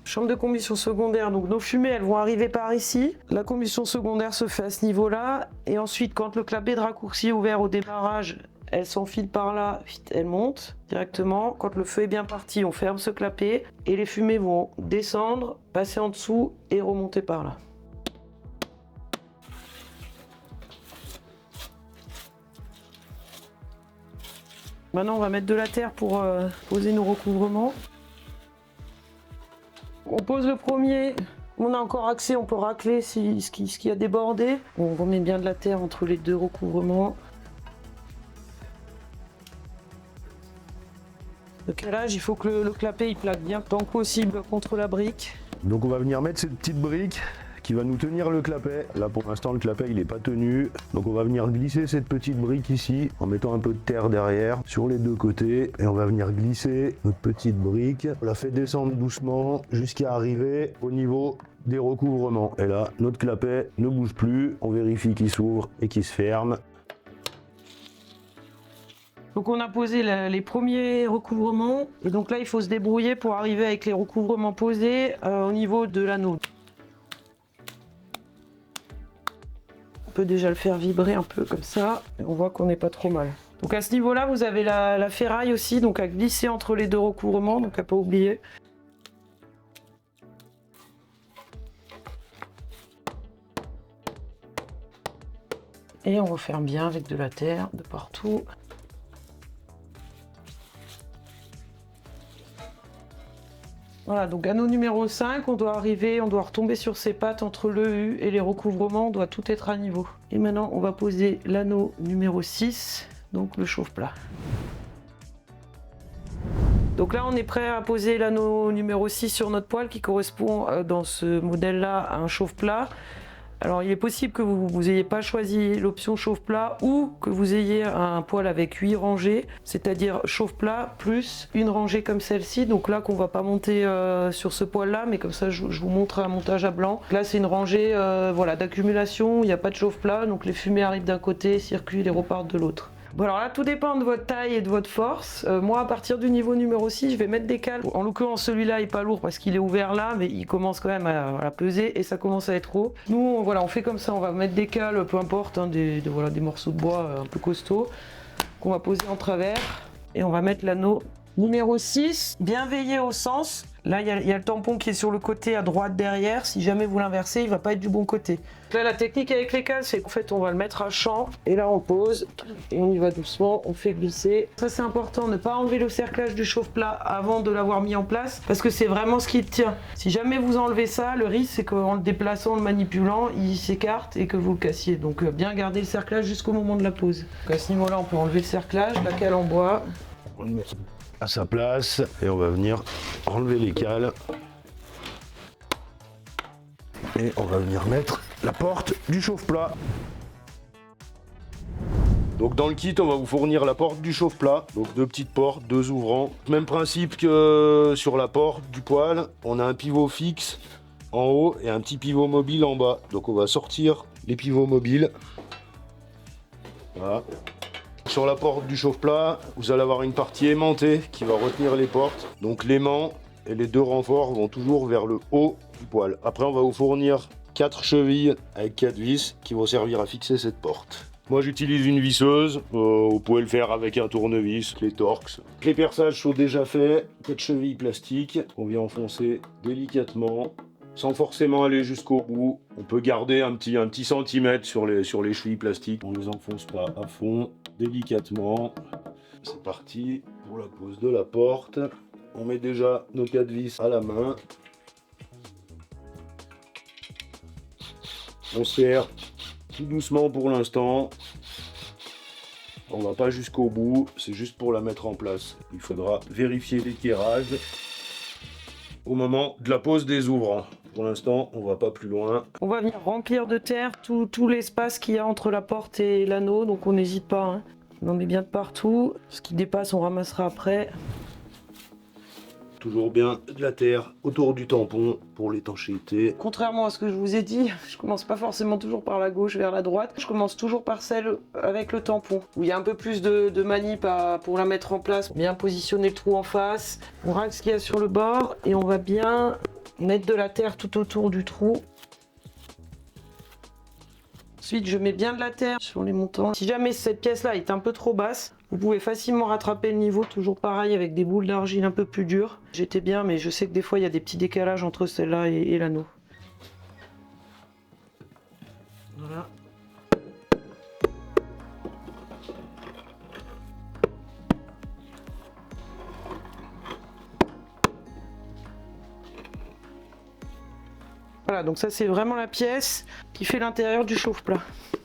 Chambre de combustion secondaire, donc nos fumées elles vont arriver par ici. La combustion secondaire se fait à ce niveau-là. Et ensuite, quand le clapet de raccourci est ouvert au démarrage, elle s'enfile par là, elle monte directement. Quand le feu est bien parti, on ferme ce clapet et les fumées vont descendre, passer en dessous et remonter par là. Maintenant, on va mettre de la terre pour poser nos recouvrements. On pose le premier, on a encore accès, on peut racler ce qui a débordé. On remet bien de la terre entre les deux recouvrements. Le calage, il faut que le clapet il plaque bien tant que possible contre la brique.
Donc on va venir mettre cette petite brique qui va nous tenir le clapet. Là pour l'instant le clapet il n'est pas tenu. Donc on va venir glisser cette petite brique ici en mettant un peu de terre derrière sur les deux côtés. Et on va venir glisser notre petite brique. On la fait descendre doucement jusqu'à arriver au niveau des recouvrements. Et là notre clapet ne bouge plus. On vérifie qu'il s'ouvre et qu'il se ferme.
Donc on a posé les premiers recouvrements. Et donc là il faut se débrouiller pour arriver avec les recouvrements posés au niveau de l'anneau. On peut déjà le faire vibrer un peu comme ça, et on voit qu'on n'est pas trop mal. Donc à ce niveau-là, vous avez la ferraille aussi, donc à glisser entre les deux recouvrements, donc à pas oublier. Et on referme bien avec de la terre de partout. Voilà, donc anneau numéro 5, on doit retomber sur ses pattes entre le U et les recouvrements, on doit tout être à niveau. Et maintenant, on va poser l'anneau numéro 6, donc le chauffe-plat. Donc là, on est prêt à poser l'anneau numéro 6 sur notre poêle qui correspond dans ce modèle-là à un chauffe-plat. Alors il est possible que vous n'ayez pas choisi l'option chauffe-plat ou que vous ayez un poêle avec 8 rangées, c'est-à-dire chauffe-plat plus une rangée comme celle-ci. Donc là qu'on va pas monter sur ce poêle-là, mais comme ça je vous montre un montage à blanc. Là c'est une rangée voilà, d'accumulation, il n'y a pas de chauffe-plat, donc les fumées arrivent d'un côté, circulent et repartent de l'autre. Bon alors là tout dépend de votre taille et de votre force. Moi à partir du niveau numéro 6 je vais mettre des cales. En l'occurrence celui-là est pas lourd parce qu'il est ouvert là, mais il commence quand même à peser et ça commence à être haut. Nous voilà, on fait comme ça, on va mettre des cales, peu importe, hein, des morceaux de bois un peu costauds qu'on va poser en travers et on va mettre l'anneau numéro 6, bien veiller au sens. Là, il y a le tampon qui est sur le côté à droite derrière. Si jamais vous l'inversez, il va pas être du bon côté. Là, la technique avec les cales, c'est qu'en fait, on va le mettre à champ. Et là, on pose et on y va doucement. On fait glisser. Ça, c'est important, ne pas enlever le cerclage du chauffe-plat avant de l'avoir mis en place. Parce que c'est vraiment ce qui tient. Si jamais vous enlevez ça, le risque, c'est qu'en le déplaçant, le manipulant, il s'écarte et que vous le cassiez. Donc, bien garder le cerclage jusqu'au moment de la pose. Donc, à ce niveau-là, on peut enlever le cerclage, la cale en bois.
On le met à sa place et on va venir enlever les cales et on va venir mettre la porte du chauffe-plat. Donc dans le kit on va vous fournir la porte du chauffe-plat, donc 2 petites portes, 2 ouvrants. Même principe que sur la porte du poêle, on a un pivot fixe en haut et un petit pivot mobile en bas. Donc on va sortir les pivots mobiles. Voilà. Sur la porte du chauffe-plat, vous allez avoir une partie aimantée qui va retenir les portes. Donc l'aimant et les 2 renforts vont toujours vers le haut du poêle. Après, on va vous fournir 4 chevilles avec 4 vis qui vont servir à fixer cette porte. Moi, j'utilise une visseuse. Vous pouvez le faire avec un tournevis, les Torx. Les perçages sont déjà faits. 4 chevilles plastiques. On vient enfoncer délicatement, sans forcément aller jusqu'au bout. On peut garder un petit centimètre sur les chevilles plastiques. On ne les enfonce pas à fond. Délicatement. C'est parti pour la pose de la porte. On met déjà nos 4 vis à la main. On serre tout doucement pour l'instant. On va pas jusqu'au bout, c'est juste pour la mettre en place. Il faudra vérifier l'équerrage au moment de la pose des ouvrants. Pour l'instant, on va pas plus loin.
On va venir remplir de terre tout l'espace qu'il y a entre la porte et l'anneau, donc on n'hésite pas. Hein. On en met bien de partout. Ce qui dépasse, on ramassera après.
Toujours bien de la terre autour du tampon pour l'étanchéité.
Contrairement à ce que je vous ai dit, je commence pas forcément toujours par la gauche vers la droite. Je commence toujours par celle avec le tampon, où il y a un peu plus de manip pour la mettre en place. Bien positionner le trou en face. On règle ce qu'il y a sur le bord et on va bien mettre de la terre tout autour du trou. Ensuite, je mets bien de la terre sur les montants. Si jamais cette pièce-là est un peu trop basse, vous pouvez facilement rattraper le niveau, toujours pareil avec des boules d'argile un peu plus dures. J'étais bien, mais je sais que des fois, il y a des petits décalages entre celle-là et l'anneau. Voilà. Voilà, donc ça c'est vraiment la pièce qui fait l'intérieur du chauffe-plat.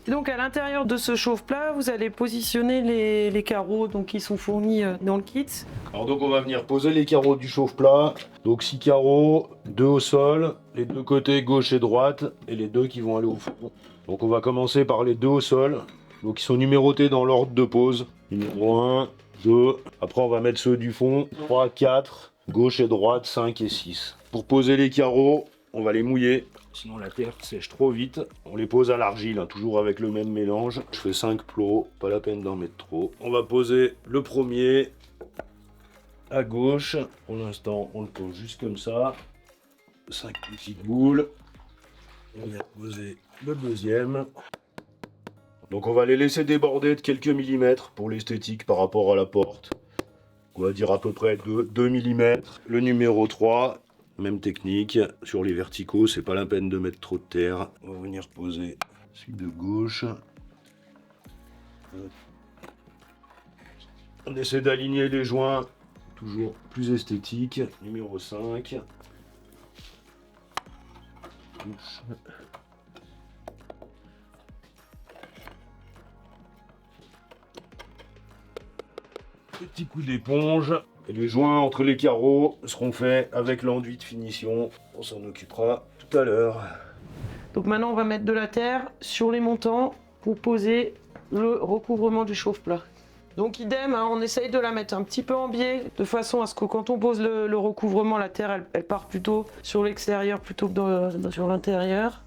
Et donc à l'intérieur de ce chauffe-plat, vous allez positionner les carreaux donc, qui sont fournis dans le kit.
Alors donc on va venir poser les carreaux du chauffe-plat. Donc 6 carreaux, 2 au sol, les 2 côtés gauche et droite et les 2 qui vont aller au fond. Donc on va commencer par les 2 au sol. Donc ils sont numérotés dans l'ordre de pose. Numéro 1, 2. Après on va mettre ceux du fond. 3, 4, gauche et droite, 5 et 6. Pour poser les carreaux, on va les mouiller. Sinon la terre sèche trop vite. On les pose à l'argile, hein, toujours avec le même mélange. Je fais 5 plots, pas la peine d'en mettre trop. On va poser le premier à gauche. Pour l'instant, on le pose juste comme ça. 5 petites boules. On vient poser le deuxième. Donc on va les laisser déborder de quelques millimètres pour l'esthétique par rapport à la porte. On va dire à peu près 2 mm. Le numéro 3. Même technique, sur les verticaux, c'est pas la peine de mettre trop de terre. On va venir poser celui de gauche. On essaie d'aligner les joints toujours plus esthétique. Numéro 5. Petit coup d'éponge. Et les joints entre les carreaux seront faits avec l'enduit de finition. On s'en occupera tout à l'heure.
Donc maintenant on va mettre de la terre sur les montants pour poser le recouvrement du chauffe-plat. Donc idem, hein, on essaye de la mettre un petit peu en biais de façon à ce que quand on pose le recouvrement, la terre elle part plutôt sur l'extérieur plutôt que sur l'intérieur.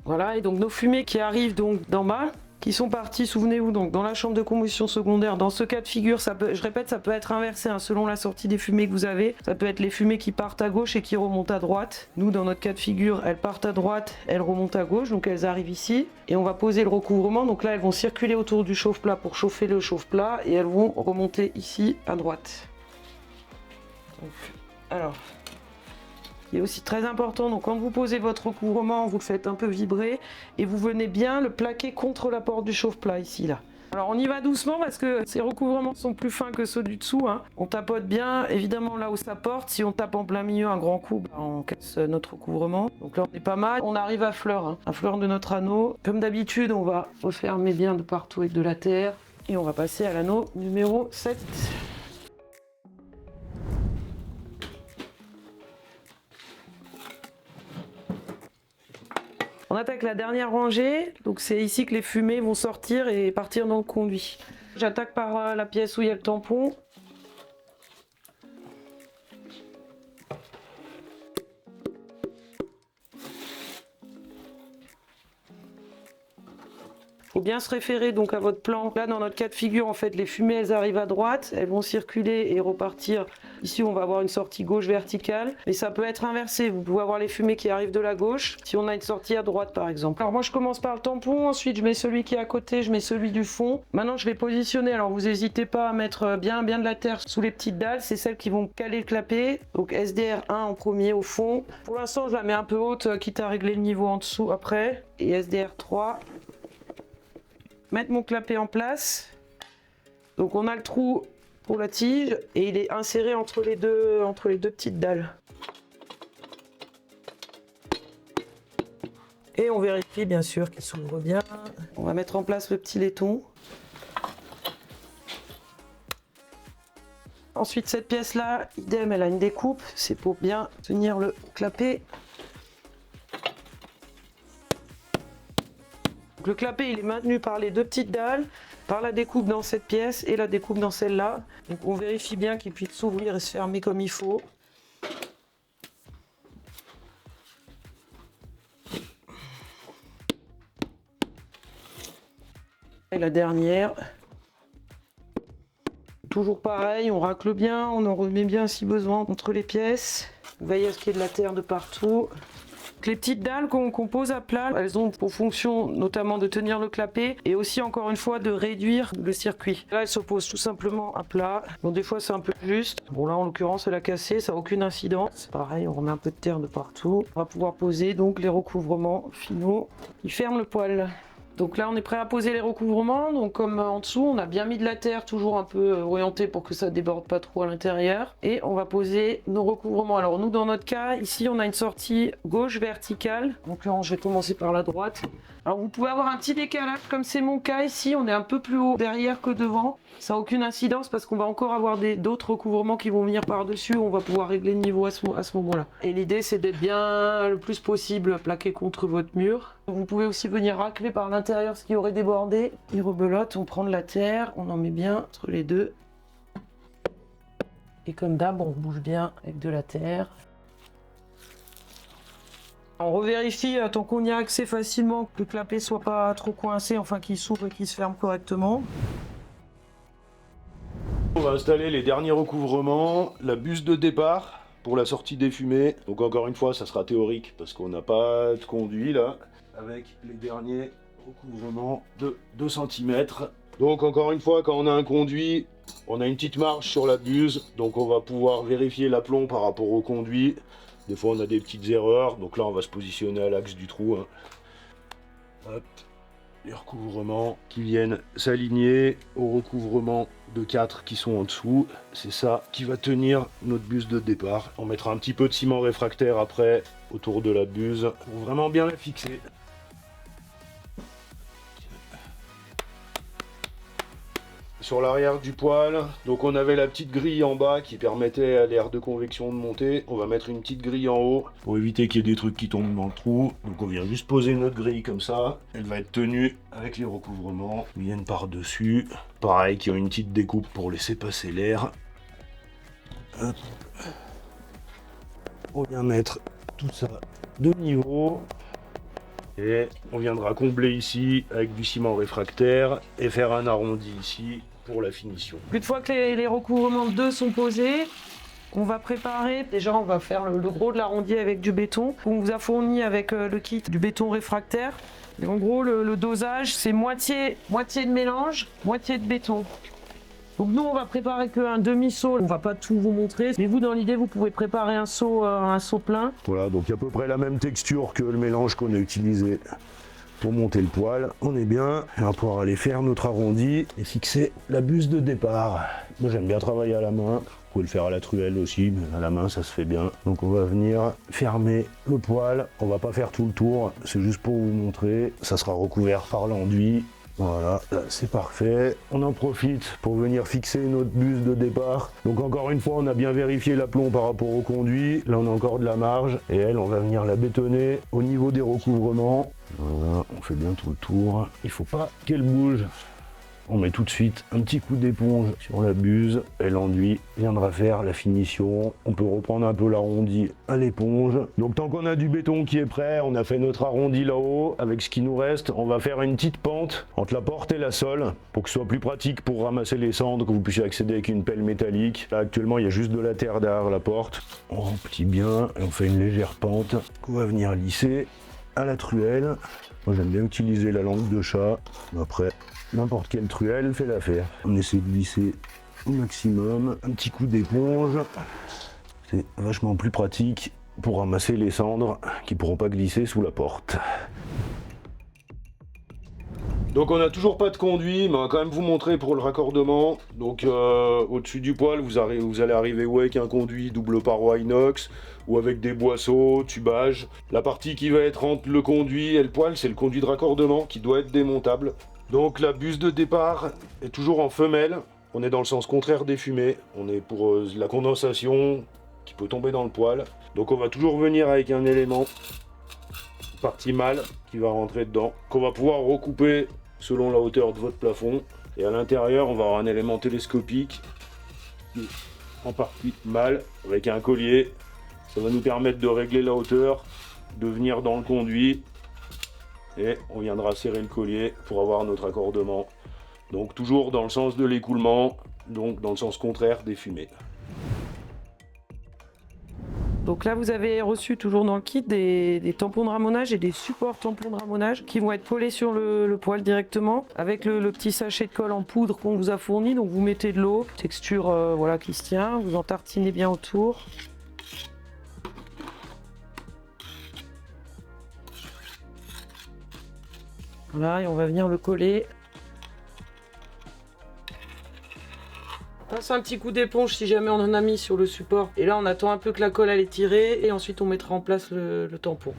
Voilà, et donc nos fumées qui arrivent donc d'en bas, qui sont partis, souvenez-vous, donc dans la chambre de combustion secondaire. Dans ce cas de figure, ça peut, je répète, ça peut être inversé hein, selon la sortie des fumées que vous avez. Ça peut être les fumées qui partent à gauche et qui remontent à droite. Nous, dans notre cas de figure, elles partent à droite, elles remontent à gauche, donc elles arrivent ici. Et on va poser le recouvrement. Donc là, elles vont circuler autour du chauffe-plat pour chauffer le chauffe-plat et elles vont remonter ici à droite. Donc, alors... Il est aussi très important, donc quand vous posez votre recouvrement, vous le faites un peu vibrer et vous venez bien le plaquer contre la porte du chauffe-plat ici là. Alors on y va doucement parce que ces recouvrements sont plus fins que ceux du dessous. Hein. On tapote bien, évidemment là où ça porte. Si on tape en plein milieu un grand coup, on casse notre recouvrement. Donc là on est pas mal. On arrive à fleur, hein, à fleur de notre anneau. Comme d'habitude, on va refermer bien de partout avec de la terre et on va passer à l'anneau numéro 7. On attaque la dernière rangée, donc c'est ici que les fumées vont sortir et partir dans le conduit. J'attaque par la pièce où il y a le tampon. Faut bien se référer donc à votre plan. Là dans notre cas de figure en fait les fumées elles arrivent à droite, elles vont circuler et repartir. Ici on va avoir une sortie gauche verticale, mais ça peut être inversé. Vous pouvez avoir les fumées qui arrivent de la gauche si on a une sortie à droite par exemple. Alors moi je commence par le tampon, ensuite je mets celui qui est à côté, je mets celui du fond. Maintenant je vais positionner, alors vous n'hésitez pas à mettre bien de la terre sous les petites dalles, c'est celles qui vont caler le clapet. Donc SDR 1 en premier au fond. Pour l'instant je la mets un peu haute, quitte à régler le niveau en dessous après. Et SDR 3. Mettre mon clapet en place. Donc on a le trou pour la tige et il est inséré entre les deux petites dalles. Et on vérifie bien sûr qu'il s'ouvre bien. On va mettre en place le petit laiton. Ensuite cette pièce là, idem, elle a une découpe, c'est pour bien tenir le clapet. Le clapet il est maintenu par les deux petites dalles, par la découpe dans cette pièce et la découpe dans celle-là. Donc on vérifie bien qu'il puisse s'ouvrir et se fermer comme il faut. Et la dernière. Toujours pareil, on racle bien, on en remet bien si besoin entre les pièces. Veillez à ce qu'il y ait de la terre de partout. Les petites dalles qu'on pose à plat, elles ont pour fonction notamment de tenir le clapet et aussi encore une fois de réduire le circuit. Là elles se posent tout simplement à plat. Bon des fois c'est un peu juste. Bon là en l'occurrence elle a cassé, ça n'a aucune incidence. Pareil on remet un peu de terre de partout. On va pouvoir poser donc les recouvrements finaux qui ferment le poêle. Donc là on est prêt à poser les recouvrements, donc comme en dessous on a bien mis de la terre toujours un peu orientée pour que ça déborde pas trop à l'intérieur et on va poser nos recouvrements. Alors nous dans notre cas ici on a une sortie gauche verticale, en l'occurrence je vais commencer par la droite. Alors vous pouvez avoir un petit décalage comme c'est mon cas ici, on est un peu plus haut derrière que devant. Ça n'a aucune incidence parce qu'on va encore avoir d'autres recouvrements qui vont venir par dessus, on va pouvoir régler le niveau à ce moment-là. Et l'idée c'est d'être bien le plus possible plaqué contre votre mur. Vous pouvez aussi venir racler par l'intérieur ce qui aurait débordé. Et rebelote, on prend de la terre, on en met bien entre les deux. Et comme d'hab, on bouge bien avec de la terre. On revérifie tant qu'on y a accès facilement, que le clapet soit pas trop coincé, enfin qu'il s'ouvre et qu'il se ferme correctement.
On va installer les derniers recouvrements, la buse de départ pour la sortie des fumées. Donc encore une fois, ça sera théorique parce qu'on n'a pas de conduit là. Avec les derniers recouvrements de 2 cm. Donc encore une fois, quand on a un conduit, on a une petite marge sur la buse, donc on va pouvoir vérifier l'aplomb par rapport au conduit. Des fois on a des petites erreurs, donc là on va se positionner à l'axe du trou. Hein. Hop. les recouvrements qui viennent s'aligner au recouvrement de 4 qui sont en dessous. C'est ça qui va tenir notre buse de départ. On mettra un petit peu de ciment réfractaire après autour de la buse pour vraiment bien la fixer. Sur l'arrière du poêle, donc on avait la petite grille en bas qui permettait à l'air de convection de monter. On va mettre une petite grille en haut pour éviter qu'il y ait des trucs qui tombent dans le trou. Donc on vient juste poser notre grille comme ça. Elle va être tenue avec les recouvrements qui viennent par-dessus. Pareil, qui ont une petite découpe pour laisser passer l'air. On vient mettre tout ça de niveau. Et on viendra combler ici avec du ciment réfractaire et faire un arrondi ici pour la finition.
Une fois que les recouvrements de 2 sont posés, on va préparer. Déjà, on va faire le gros de l'arrondi avec du béton. On vous a fourni avec le kit du béton réfractaire. Et en gros, le dosage, c'est moitié de mélange, moitié de béton. Donc nous, on va préparer qu'un demi-seau. On va pas tout vous montrer, mais vous, dans l'idée, vous pouvez préparer un seau plein.
Voilà, donc à peu près la même texture que le mélange qu'on a utilisé pour monter le poêle. On est bien, on va pouvoir aller faire notre arrondi et fixer la buse de départ. Moi, j'aime bien travailler à la main. Vous pouvez le faire à la truelle aussi, mais à la main, ça se fait bien. Donc on va venir fermer le poêle. On va pas faire tout le tour, c'est juste pour vous montrer. Ça sera recouvert par l'enduit. Voilà, c'est parfait. On en profite pour venir fixer notre buse de départ. Donc encore une fois, on a bien vérifié l'aplomb par rapport au conduit. Là, on a encore de la marge. Et elle, on va venir la bétonner au niveau des recouvrements. Voilà, on fait bien tout le tour. Il faut pas qu'elle bouge. On met tout de suite un petit coup d'éponge sur la buse et l'enduit viendra faire la finition. On peut reprendre un peu l'arrondi à l'éponge. Donc tant qu'on a du béton qui est prêt, on a fait notre arrondi là-haut. Avec ce qui nous reste, on va faire une petite pente entre la porte et la sole pour que ce soit plus pratique pour ramasser les cendres, que vous puissiez accéder avec une pelle métallique. Là, actuellement, il y a juste de la terre derrière la porte. On remplit bien et on fait une légère pente qu'on va venir lisser à la truelle. Moi, j'aime bien utiliser la langue de chat. Après, n'importe quelle truelle fait l'affaire. On essaie de lisser au maximum. Un petit coup d'éponge. C'est vachement plus pratique pour ramasser les cendres qui ne pourront pas glisser sous la porte. Donc on n'a toujours pas de conduit, mais on va quand même vous montrer pour le raccordement. Donc au-dessus du poêle, vous allez arriver ou avec un conduit double paroi inox, ou avec des boisseaux, tubage. La partie qui va être entre le conduit et le poêle, c'est le conduit de raccordement qui doit être démontable. Donc la buse de départ est toujours en femelle. On est dans le sens contraire des fumées. On est pour la condensation qui peut tomber dans le poêle. Donc on va toujours venir avec un élément, partie mâle, qui va rentrer dedans, qu'on va pouvoir recouper selon la hauteur de votre plafond. Et à l'intérieur, on va avoir un élément télescopique en partie mâle avec un collier. Ça va nous permettre de régler la hauteur, de venir dans le conduit et on viendra serrer le collier pour avoir notre raccordement. Donc toujours dans le sens de l'écoulement, donc dans le sens contraire des fumées.
Donc là, vous avez reçu toujours dans le kit des tampons de ramonage et des supports tampons de ramonage qui vont être collés sur le poêle directement avec le petit sachet de colle en poudre qu'on vous a fourni. Donc vous mettez de l'eau, texture voilà, qui se tient, vous en tartinez bien autour. Voilà, et on va venir le coller. Passe un petit coup d'éponge si jamais on en a mis sur le support. Et là, on attend un peu que la colle elle est tirée et ensuite on mettra en place le tampon.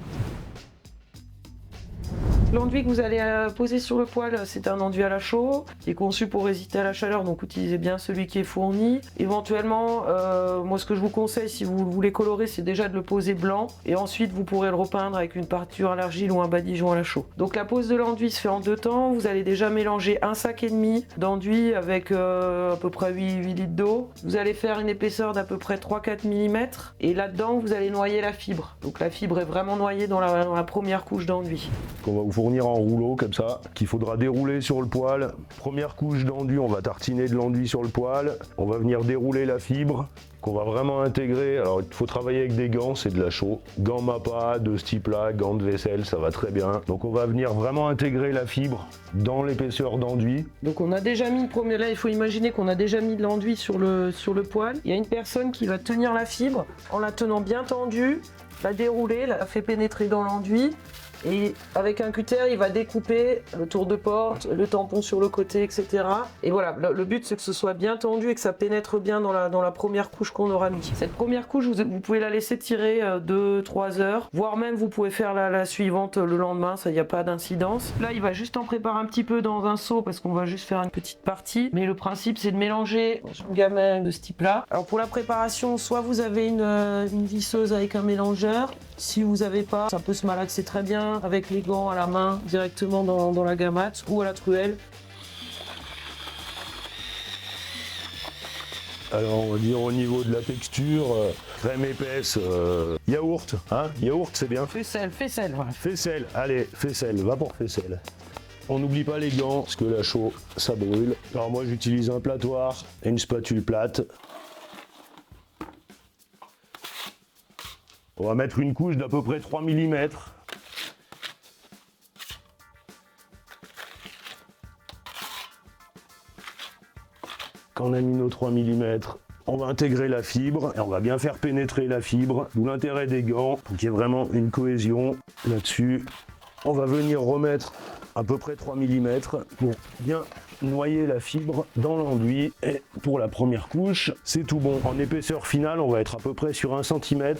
L'enduit que vous allez poser sur le poêle, c'est un enduit à la chaux qui est conçu pour résister à la chaleur, donc utilisez bien celui qui est fourni. Éventuellement, moi ce que je vous conseille si vous voulez colorer, c'est déjà de le poser blanc et ensuite vous pourrez le repeindre avec une peinture à l'argile ou un badigeon à la chaux. Donc la pose de l'enduit se fait en 2 temps. Vous allez déjà mélanger un sac et demi d'enduit avec à peu près 8 litres d'eau. Vous allez faire une épaisseur d'à peu près 3-4 mm et là-dedans vous allez noyer la fibre. Donc la fibre est vraiment noyée dans la première couche d'enduit.
On va vous fournir en rouleau comme ça, qu'il faudra dérouler sur le poêle. Première couche d'enduit, on va tartiner de l'enduit sur le poêle. On va venir dérouler la fibre qu'on va vraiment intégrer. Alors il faut travailler avec des gants, c'est de la chaux. Gants Mappa de ce type-là, gants de vaisselle, ça va très bien. Donc on va venir vraiment intégrer la fibre dans l'épaisseur d'enduit.
Donc on a déjà mis le premier, là il faut imaginer qu'on a déjà mis de l'enduit sur le poêle. Il y a une personne qui va tenir la fibre en la tenant bien tendue, la dérouler, la fait pénétrer dans l'enduit Et avec un cutter, il va découper le tour de porte, le tampon sur le côté, etc. Et voilà, le but c'est que ce soit bien tendu et que ça pénètre bien dans la première couche qu'on aura mis. Cette première couche, vous pouvez la laisser tirer 2-3 heures, voire même vous pouvez faire la suivante le lendemain, ça, il n'y a pas d'incidence. Là, il va juste en préparer un petit peu dans un seau parce qu'on va juste faire une petite partie. Mais le principe, c'est de mélanger une gamin de ce type-là. Alors pour la préparation, soit vous avez une visseuse avec un mélangeur. Si vous n'avez pas, ça peut se malaxer très bien avec les gants à la main directement dans la gamate ou à la truelle.
Alors on va dire au niveau de la texture, crème épaisse, yaourt, hein, yaourt c'est bien.
Faisselle, voilà.
Faisselle, allez, faisselle, va pour faisselle. On n'oublie pas les gants, parce que là chaud, ça brûle. Alors moi j'utilise un platoir et une spatule plate. On va mettre une couche d'à peu près 3 mm. Quand on a mis nos 3 mm, on va intégrer la fibre et on va bien faire pénétrer la fibre. D'où l'intérêt des gants, pour qu'il y ait vraiment une cohésion là-dessus. On va venir remettre à peu près 3 mm pour bien noyer la fibre dans l'enduit. Et pour la première couche, c'est tout bon. En épaisseur finale, on va être à peu près sur 1 cm.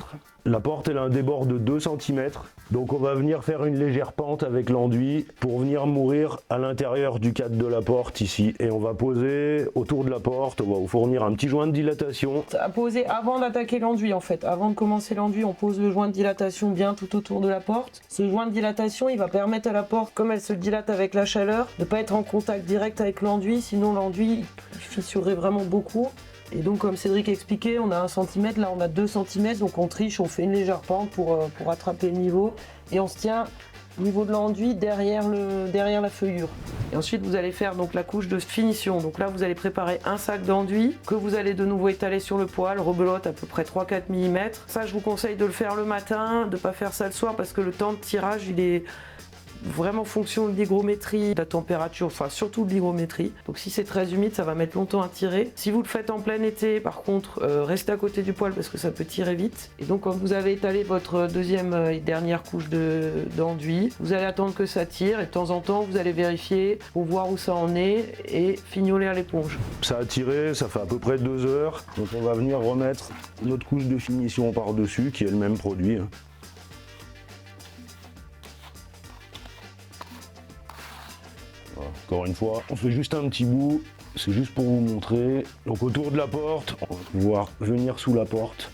La porte, elle a un débord de 2 cm. Donc on va venir faire une légère pente avec l'enduit pour venir mourir à l'intérieur du cadre de la porte ici. Et on va poser autour de la porte, on va vous fournir un petit joint de dilatation.
À poser avant d'attaquer l'enduit en fait. Avant de commencer l'enduit, on pose le joint de dilatation bien tout autour de la porte. Ce joint de dilatation, il va permettre à la porte, comme elle se dilate avec la chaleur, de ne pas être en contact direct avec l'enduit. Sinon l'enduit fissurerait vraiment beaucoup. Et donc comme Cédric expliquait, on a 1 cm, là on a 2 cm, donc on triche, on fait une légère pente pour attraper le niveau. Et on se tient au niveau de l'enduit derrière la feuillure. Et ensuite vous allez faire donc la couche de finition. Donc là vous allez préparer un sac d'enduit que vous allez de nouveau étaler sur le poêle, rebelote à peu près 3-4 mm. Ça je vous conseille de le faire le matin, de ne pas faire ça le soir parce que le temps de tirage il est vraiment fonction de l'hygrométrie, de la température, enfin surtout de l'hygrométrie. Donc si c'est très humide, ça va mettre longtemps à tirer. Si vous le faites en plein été, par contre, restez à côté du poêle parce que ça peut tirer vite. Et donc quand vous avez étalé votre deuxième et dernière couche d'enduit, vous allez attendre que ça tire et de temps en temps, vous allez vérifier pour voir où ça en est et fignoler à l'éponge.
Ça a tiré, ça fait à peu près 2 heures. Donc on va venir remettre notre couche de finition par-dessus qui est le même produit. Encore une fois, on fait juste un petit bout, c'est juste pour vous montrer. Donc autour de la porte, on va pouvoir venir sous la porte,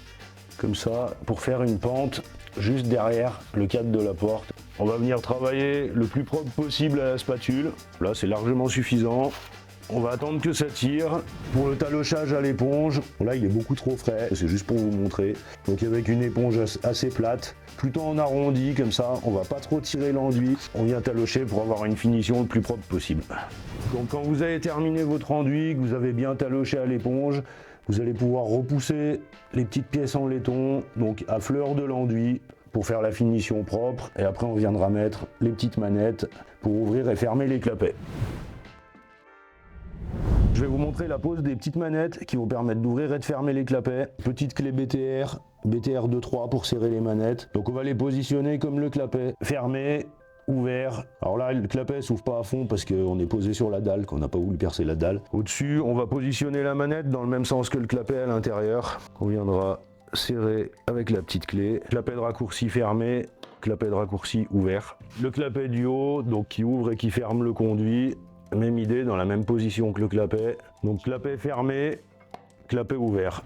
comme ça, pour faire une pente juste derrière le cadre de la porte. On va venir travailler le plus propre possible à la spatule. Là, c'est largement suffisant. On va attendre que ça tire. Pour le talochage à l'éponge, là il est beaucoup trop frais, c'est juste pour vous montrer. Donc avec une éponge assez plate, plutôt en arrondi comme ça, on va pas trop tirer l'enduit. On vient talocher pour avoir une finition le plus propre possible. Donc quand vous avez terminé votre enduit, que vous avez bien taloché à l'éponge, vous allez pouvoir repousser les petites pièces en laiton, donc à fleur de l'enduit, pour faire la finition propre. Et après on viendra mettre les petites manettes pour ouvrir et fermer les clapets. Je vais vous montrer la pose des petites manettes qui vont permettre d'ouvrir et de fermer les clapets. Petite clé BTR 2.3 pour serrer les manettes. Donc on va les positionner comme le clapet, fermé, ouvert. Alors là le clapet s'ouvre pas à fond parce qu'on est posé sur la dalle, qu'on n'a pas voulu percer la dalle. Au-dessus on va positionner la manette dans le même sens que le clapet à l'intérieur. On viendra serrer avec la petite clé. Clapet de raccourci fermé, clapet de raccourci ouvert. Le clapet du haut, donc qui ouvre et qui ferme le conduit. Même idée, dans la même position que le clapet. Donc clapet fermé, clapet ouvert.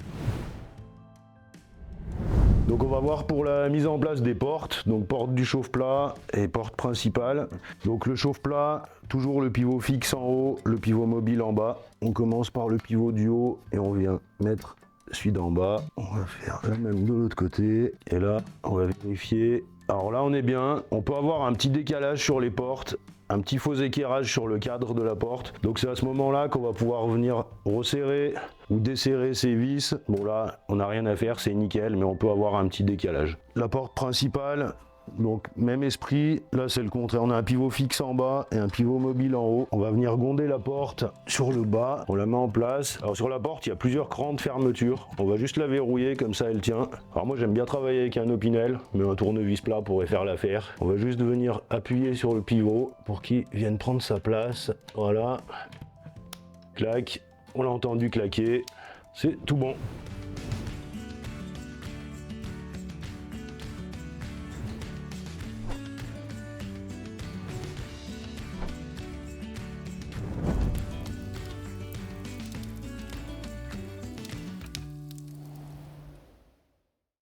Donc on va voir pour la mise en place des portes. Donc porte du chauffe-plat et porte principale. Donc le chauffe-plat, toujours le pivot fixe en haut, le pivot mobile en bas. On commence par le pivot du haut et on vient mettre celui d'en bas. On va faire la même de l'autre côté. Et là, on va vérifier. Alors là, on est bien. On peut avoir un petit décalage sur les portes. Un petit faux équerrage sur le cadre de la porte. Donc c'est à ce moment-là qu'on va pouvoir venir resserrer ou desserrer ces vis. Bon là, on n'a rien à faire, c'est nickel, mais on peut avoir un petit décalage. La porte principale, Donc même esprit, là c'est le contraire, on a un pivot fixe en bas et un pivot mobile en haut. On va venir gonder la porte sur le bas, on la met en place. Alors sur la porte, il y a plusieurs crans de fermeture. On va juste la verrouiller, comme ça elle tient. Alors moi j'aime bien travailler avec un Opinel, mais un tournevis plat pourrait faire l'affaire. On va juste venir appuyer sur le pivot pour qu'il vienne prendre sa place. Voilà. Clac, on l'a entendu claquer, c'est tout bon.